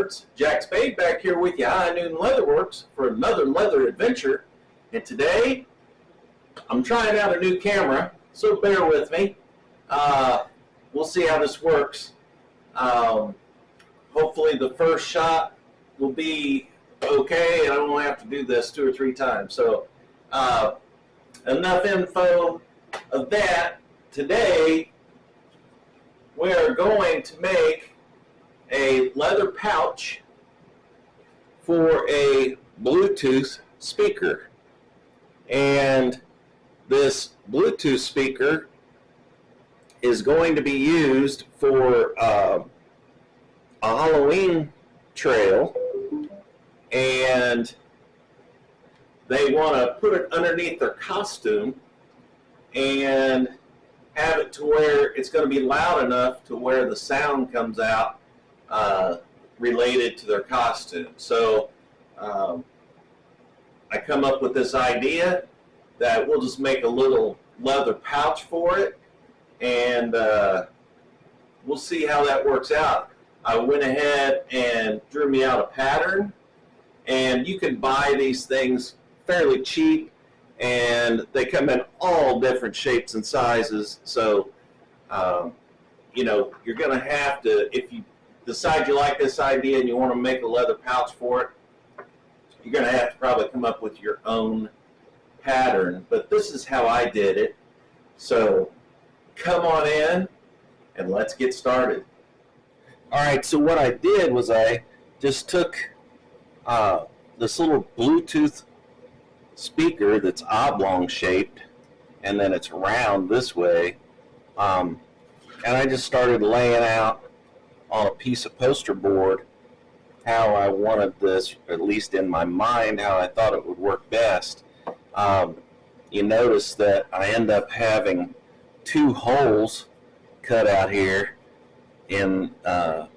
nerds, Jack Spade back here with you, High Noon Leatherworks, for another leather adventure. And today, I'm trying out a new camera, so bear with me. We'll see how this works. Hopefully the first shot will be okay, and I won't have to do this 2 or 3 times. So, enough info of that. Today, we're going to make a leather pouch for a Bluetooth speaker. And this Bluetooth speaker is going to be used for a Halloween trail, and they want to put it underneath their costume and have it to where it's going to be loud enough to where the sound comes out related to their costume. So I come up with this idea that we'll just make a little leather pouch for it, and we'll see how that works out. I went ahead and drew me out a pattern, and you can buy these things fairly cheap, and they come in all different shapes and sizes. So you know, you're going to have to, if you decide you like this idea and you want to make a leather pouch for it, you're going to have to probably come up with your own pattern. But this is how I did it. So come on in and let's get started. All right, so what I did was I just took this little Bluetooth speaker that's oblong shaped, and then it's round this way, and I just started laying out on a piece of poster board how I wanted this, at least in my mind, how I thought it would work best. You notice that I end up having 2 holes cut out here in that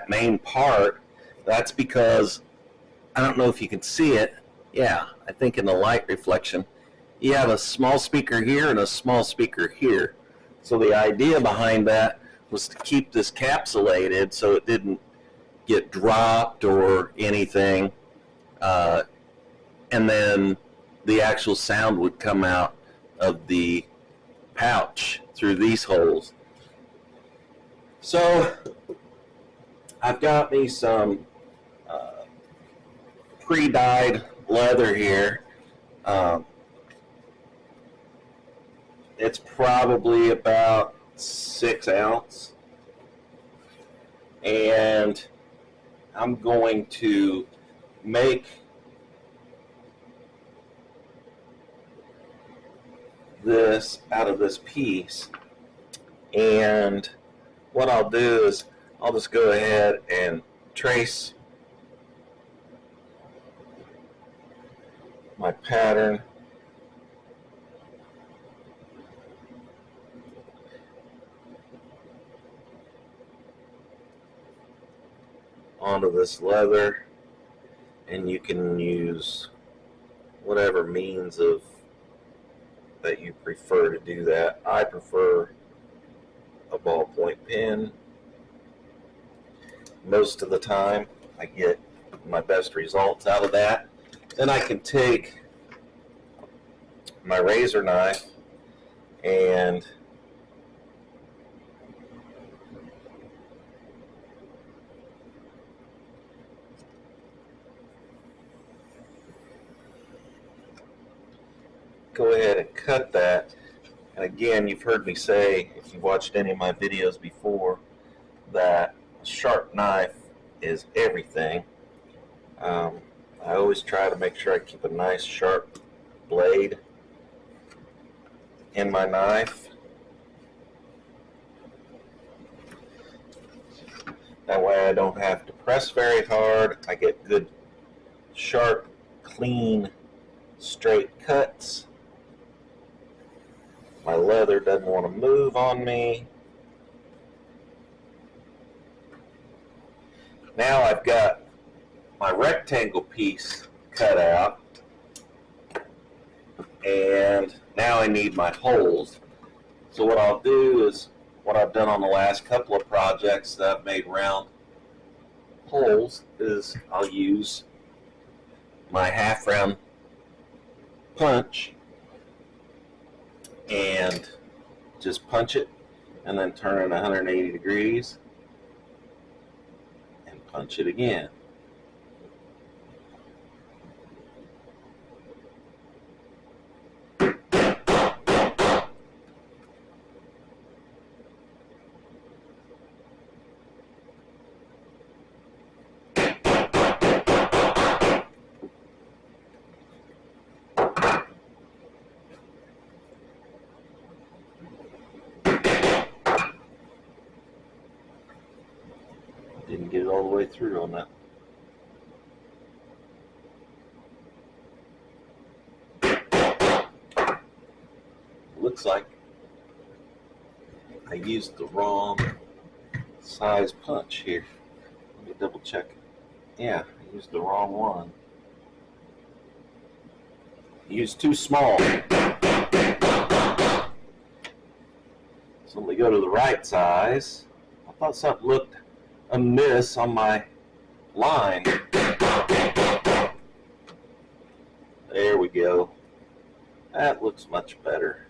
main part. That's because, I don't know if you can see it, yeah, I think in the light reflection, you have a small speaker here and a small speaker here. So the idea behind that was to keep this capsulated so it didn't get dropped or anything, and then the actual sound would come out of the pouch through these holes. So I've got me some pre-dyed leather here. It's probably about 6 ounce, and I'm going to make this out of this piece. And what I'll do is I'll just go ahead and trace my pattern onto this leather, and you can use whatever means of that you prefer to do that. I prefer a ballpoint pen. Most of the time I get my best results out of that. Then I can take my razor knife and go ahead and cut that. And again, you've heard me say, if you've watched any of my videos before, that a sharp knife is everything. I always try to make sure I keep a nice sharp blade in my knife. That way I don't have to press very hard. I get good, sharp, clean, straight cuts. My leather doesn't want to move on me. Now I've got my rectangle piece cut out, and now I need my holes. So what I'll do is what I've done on the last couple of projects that I've made round holes is I'll use my half round punch and just punch it and then turn it 180 degrees and punch it again. Didn't get it all the way through on that. Looks like I used the wrong size punch here. Let me double check. Yeah, I used the wrong one. Used too small. So let me go to the right size. I thought something looked amiss on my line. There we go. That looks much better.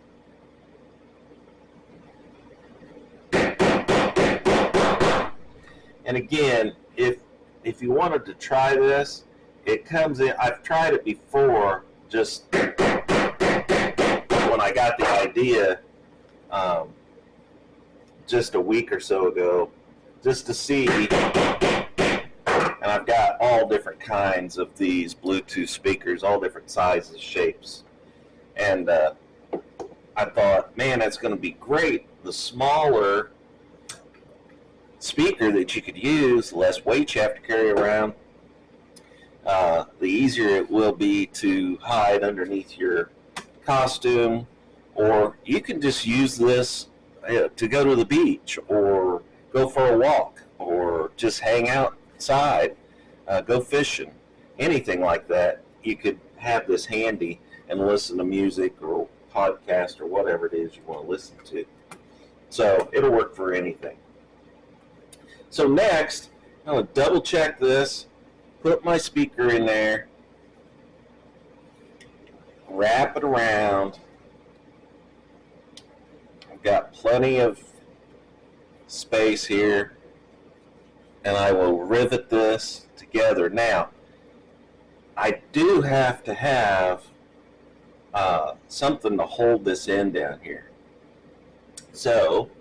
And again, if you wanted to try this, it comes in. I've tried it before, just when I got the idea, just a week or so ago, just to see. And I've got all different kinds of these Bluetooth speakers, all different sizes, shapes. And I thought, man, that's going to be great. The smaller speaker that you could use, the less weight you have to carry around, the easier it will be to hide underneath your costume. Or you can just use this to go to the beach or go for a walk or just hang outside, go fishing, anything like that. You could have this handy and listen to music or podcast or whatever it is you want to listen to. So it'll work for anything. So next, I'm going to double check this, put my speaker in there, wrap it around. I've got plenty of space here, and I will rivet this together. Now, I do have to have something to hold this in down here. So,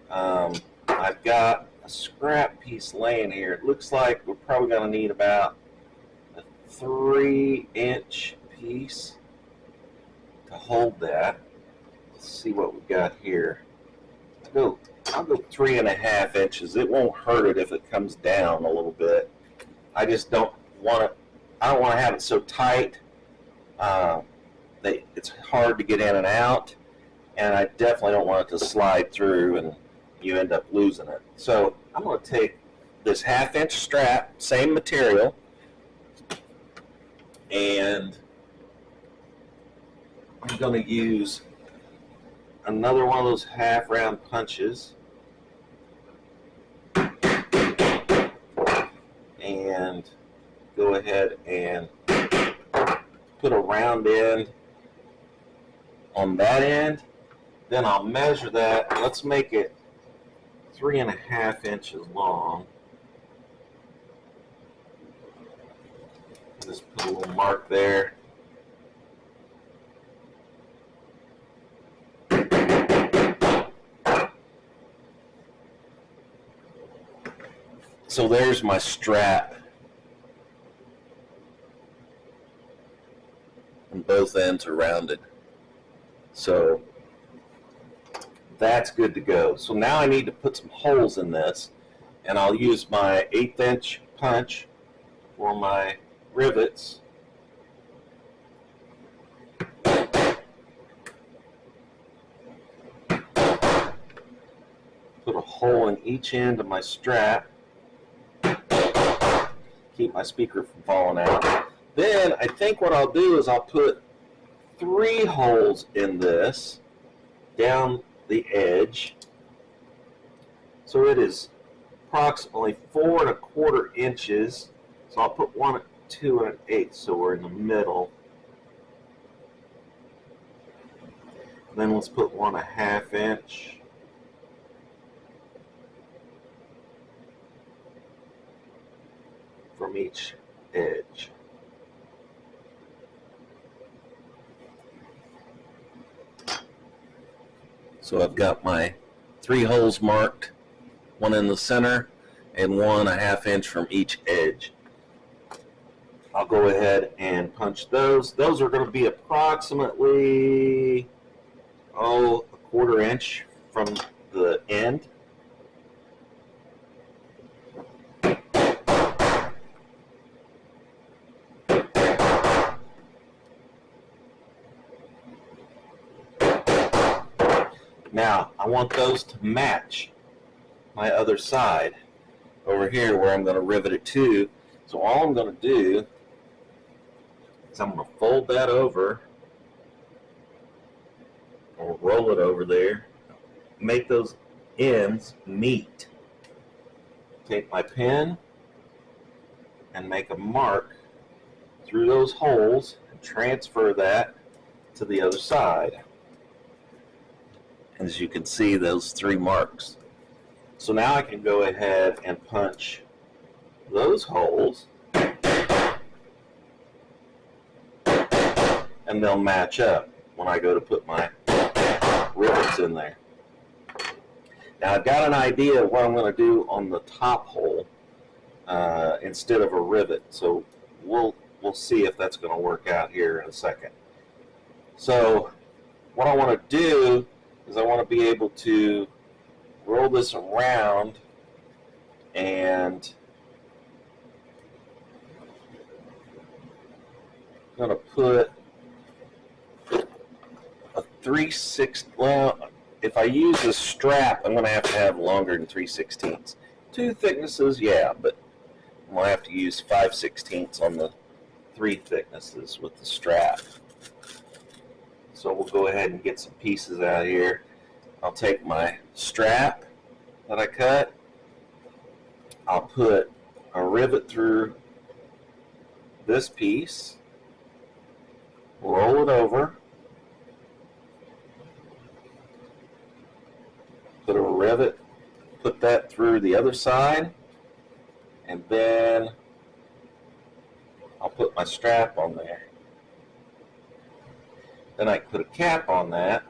I've got a scrap piece laying here. It looks like we're probably going to need about a 3-inch piece to hold that. Let's see what we've got here. I'll go 3.5 inches. It won't hurt it if it comes down a little bit. I just don't want it. I don't want to have it so tight that it's hard to get in and out, and I definitely don't want it to slide through and you end up losing it. So I'm going to take this 1/2-inch strap, same material, and I'm going to use another one of those half-round punches and go ahead and put a round end on that end. Then I'll measure that. Let's make it 3.5 inches long. Just put a little mark there. So there's my strap. And both ends are rounded. So that's good to go. So now I need to put some holes in this, and I'll use my 1/8-inch punch for my rivets. Put a hole in each end of my strap. Keep my speaker from falling out. Then I think what I'll do is I'll put 3 holes in this down the edge, so it is approximately 4 1/4 inches. So I'll put 1 2 1/8, so we're in the middle. Then let's put 1 1/2 inch. From each edge. So I've got my 3 holes marked, 1 in the center and 1 1/2 inch from each edge. I'll go ahead and punch those. Those are going to be approximately, 1/4 inch from the end. Now, I want those to match my other side over here where I'm going to rivet it to. So all I'm going to do is I'm going to fold that over, or roll it over there, make those ends meet. Take my pen and make a mark through those holes and transfer that to the other side. As you can see, those 3 marks. So now I can go ahead and punch those holes, and they'll match up when I go to put my rivets in there. Now I've got an idea of what I'm going to do on the top hole instead of a rivet. So we'll see if that's going to work out here in a second. So what I want to do is I want to be able to roll this around and I'm going to put a 3/6. Well, if I use a strap, I'm going to have longer than 3/16. 2 thicknesses, yeah, but I'm going to have to use 5/16 on the 3 thicknesses with the strap. So we'll go ahead and get some pieces out here. I'll take my strap that I cut. I'll put a rivet through this piece, roll it over, put a rivet, put that through the other side, and then I'll put my strap on there. Then I put a cap on that.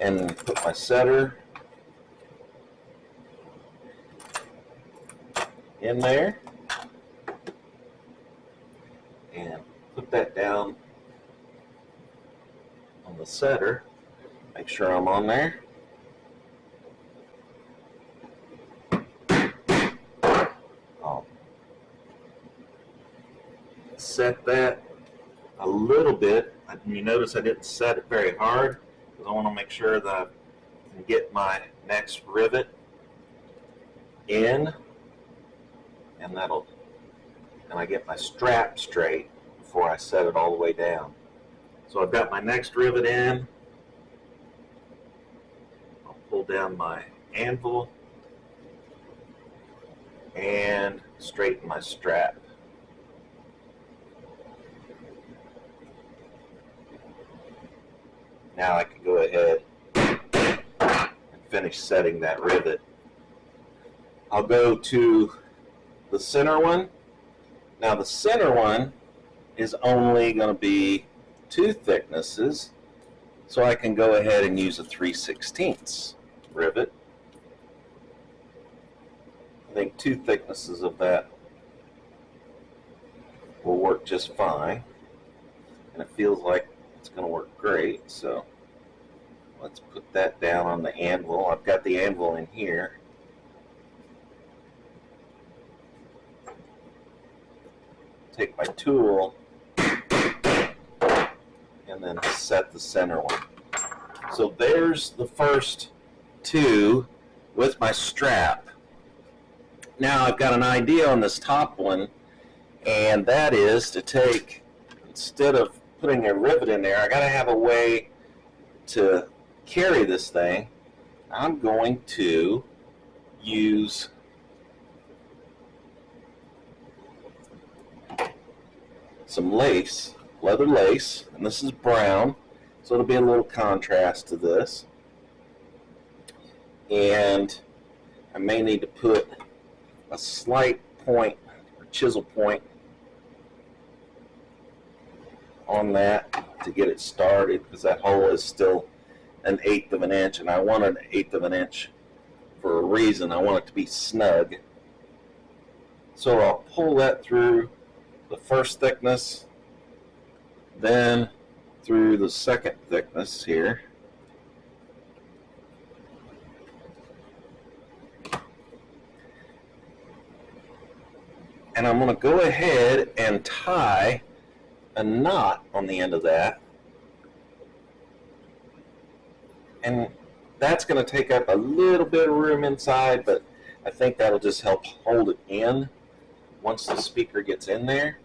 And put my setter in there. And put that down on the setter. Make sure I'm on there. Set that a little bit. You notice I didn't set it very hard because I want to make sure that I can get my next rivet in, and I get my strap straight before I set it all the way down. So I've got my next rivet in. I'll pull down my anvil and straighten my strap. Now I can go ahead and finish setting that rivet. I'll go to the center one. Now the center one is only going to be 2 thicknesses, so I can go ahead and use a 3/16 rivet. I think 2 thicknesses of that will work just fine, and it feels like it's going to work great. So let's put that down on the anvil. I've got the anvil in here. Take my tool and then set the center one. So there's the first 2 with my strap. Now I've got an idea on this top one, and that is to take, instead of putting a rivet in there, I got to have a way to carry this thing. I'm going to use some lace, leather lace, and this is brown, so it'll be a little contrast to this. And I may need to put a slight point or chisel point on that to get it started, because that hole is still 1/8 of an inch, and I want an 1/8 of an inch for a reason. I want it to be snug. So I'll pull that through the first thickness, then through the second thickness here. And I'm going to go ahead and tie a knot on the end of that. And that's going to take up a little bit of room inside, but I think that'll just help hold it in once the speaker gets in there.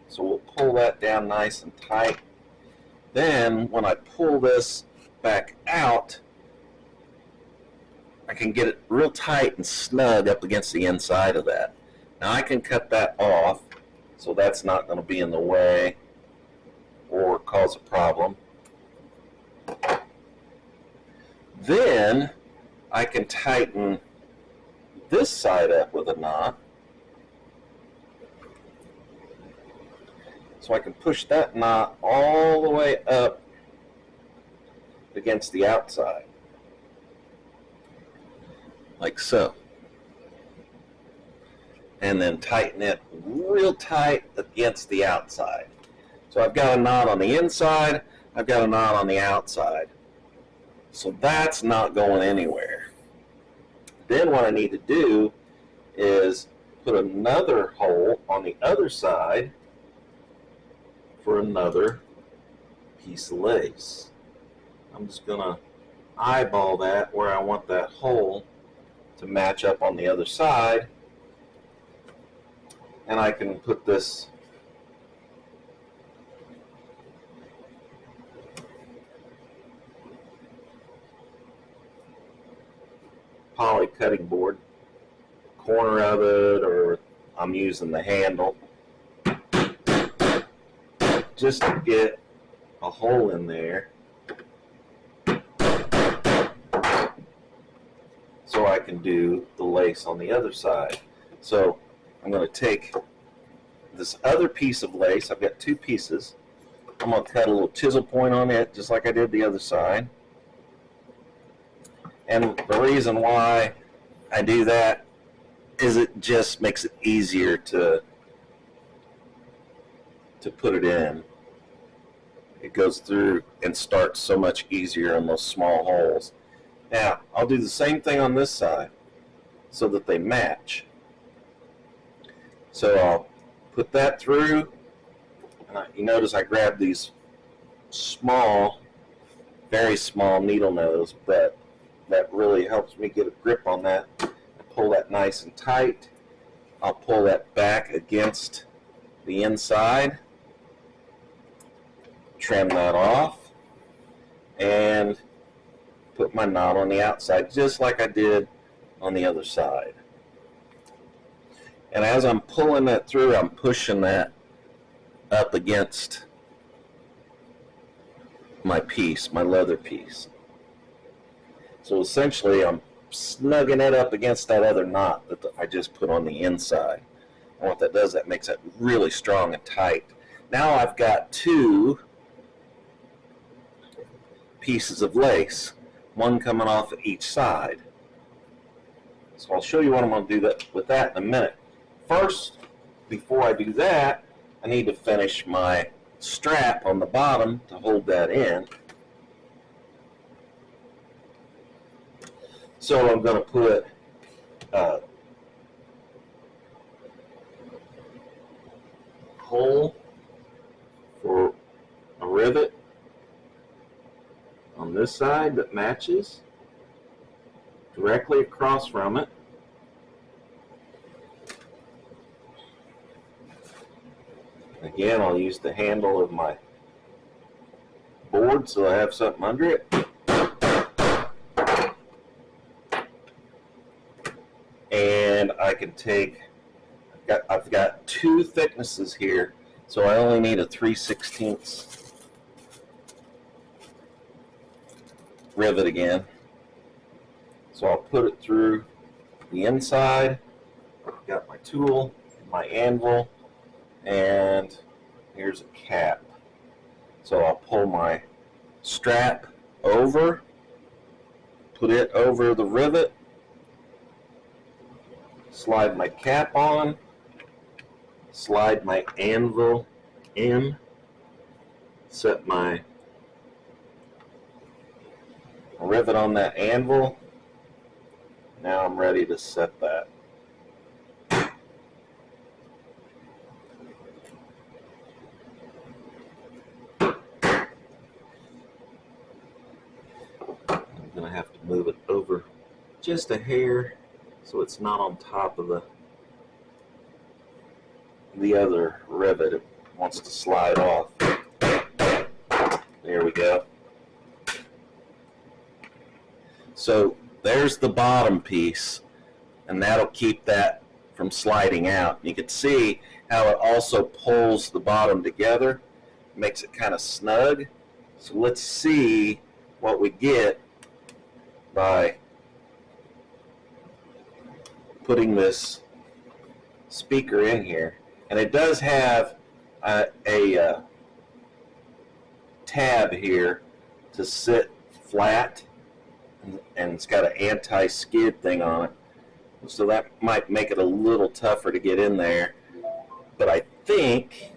So we'll pull that down nice and tight. Then when I pull this back out, I can get it real tight and snug up against the inside of that. Now I can cut that off, so that's not going to be in the way or cause a problem. Then I can tighten this side up with a knot. So I can push that knot all the way up against the outside, like so. And then tighten it real tight against the outside. So I've got a knot on the inside, I've got a knot on the outside. So that's not going anywhere. Then what I need to do is put another hole on the other side for another piece of lace. I'm just going to eyeball that where I want that hole to match up on the other side. And I can put this poly cutting board, corner of it, or I'm using the handle, just to get a hole in there so I can do the lace on the other side. So I'm going to take this other piece of lace. I've got two pieces. I'm going to cut a little chisel point on it, just like I did the other side. And the reason why I do that is it just makes it easier to put it in. It goes through and starts so much easier on those small holes. Now, I'll do the same thing on this side so that they match. So I'll put that through, and you notice I grabbed these small, very small needle nose, but that really helps me get a grip on that. Pull that nice and tight. I'll pull that back against the inside, trim that off, and put my knot on the outside just like I did on the other side. And as I'm pulling that through, I'm pushing that up against my piece, my leather piece. So essentially I'm snugging it up against that other knot that I just put on the inside. And what that does, that makes it really strong and tight. Now I've got two pieces of lace, one coming off at each side. So I'll show you what I'm going to do with that in a minute. First, before I do that, I need to finish my strap on the bottom to hold that in. So I'm going to put a hole for a rivet on this side that matches directly across from it. Again, I'll use the handle of my board so I have something under it. And I can take, I've got two thicknesses here, so I only need a 3/16 rivet again. So I'll put it through the inside. I've got my tool, my anvil, and here's a cap. So I'll pull my strap over, put it over the rivet, slide my cap on, slide my anvil in, set my rivet on that anvil. Now I'm ready to set that. I'm going to have to move it over just a hair so it's not on top of the other rivet. It wants to slide off. There we go. So there's the bottom piece, and that'll keep that from sliding out. You can see how it also pulls the bottom together, makes it kind of snug. So let's see what we get by putting this speaker in here. And it does have a tab here to sit flat, and it's got an anti-skid thing on it, so that might make it a little tougher to get in there. But I think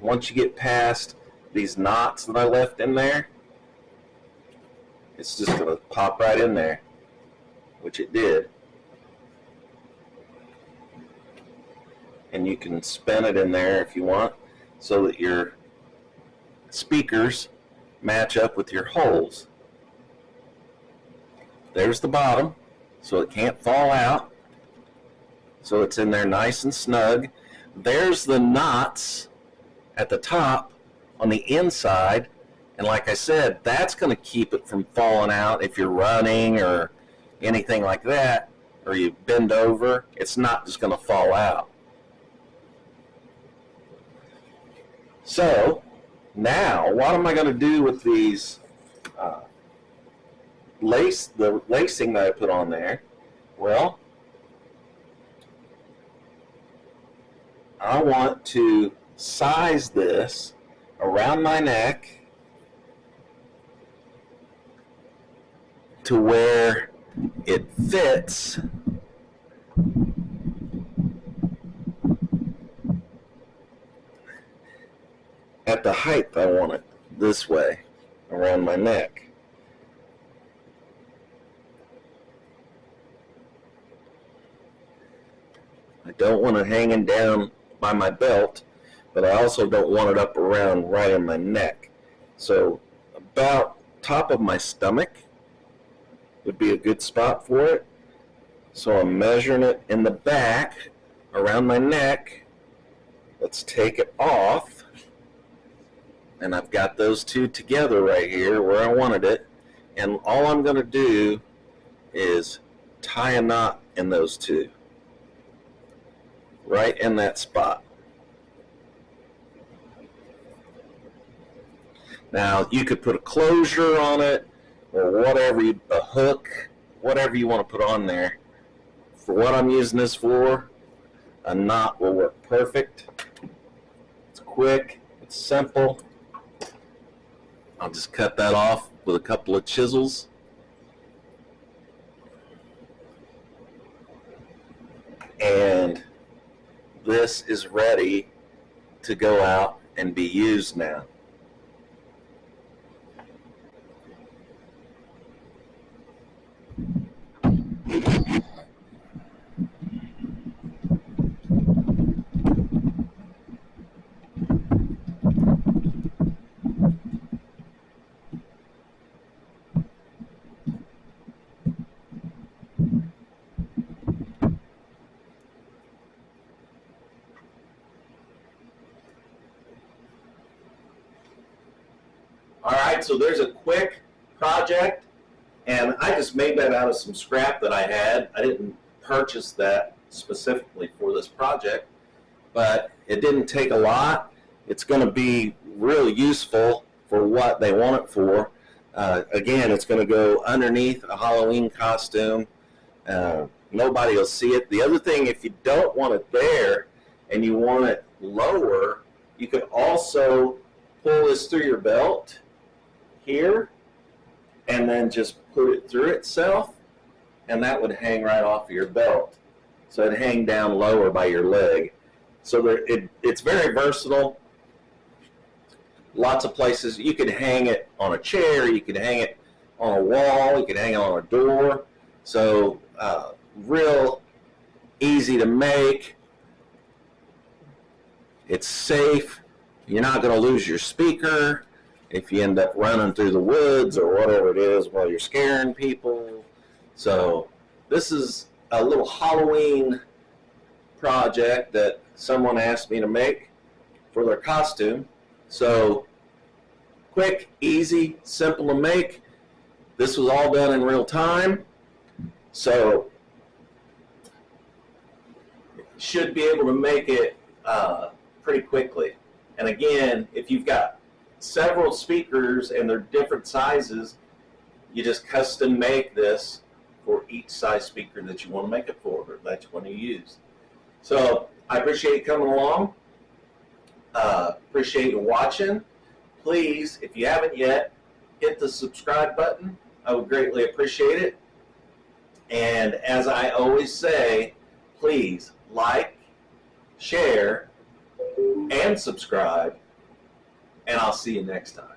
once you get past these knots that I left in there, it's just going to pop right in there, which it did. And you can spin it in there if you want so that your speakers match up with your holes. There's the bottom, so it can't fall out, so it's in there nice and snug. There's the knots at the top on the inside, and like I said, that's going to keep it from falling out if you're running or anything like that, or you bend over. It's not just going to fall out. So now, what am I going to do with these the lacing that I put on there? Well, I want to size this around my neck to where it fits at the height I want it, this way, around my neck. I don't want it hanging down by my belt, but I also don't want it up around right in my neck. So about top of my stomach would be a good spot for it. So I'm measuring it in the back around my neck. Let's take it off. And I've got those two together right here where I wanted it. And all I'm going to do is tie a knot in those two, right in that spot. Now you could put a closure on it or whatever, a hook, whatever you want to put on there. For what I'm using this for, a knot will work perfect. It's quick, it's simple. I'll just cut that off with a couple of chisels. And this is ready to go out and be used now. so there's a quick project, and I just made that out of some scrap that I had. I didn't purchase that specifically for this project, but it didn't take a lot. It's going to be really useful for what they want it for. Again, it's going to go underneath a Halloween costume. Nobody will see it. The other thing, if you don't want it there and you want it lower, you could also pull this through your belt here and then just put it through itself, and that would hang right off of your belt. So it'd hang down lower by your leg. So it's very versatile. Lots of places. You could hang it on a chair, you could hang it on a wall, you could hang it on a door. So real easy to make. It's safe. You're not going to lose your speaker if you end up running through the woods or whatever it is while you're scaring people. So this is a little Halloween project that someone asked me to make for their costume. So quick, easy, simple to make. This was all done in real time. So should be able to make it pretty quickly. And again, if you've got several speakers and they're different sizes, you just custom make this for each size speaker that you want to make it for, or that you want to use. So I appreciate you coming along. Appreciate you watching. Please, if you haven't yet, hit the subscribe button. I would greatly appreciate it. And as I always say, please like, share, and subscribe, and I'll see you next time.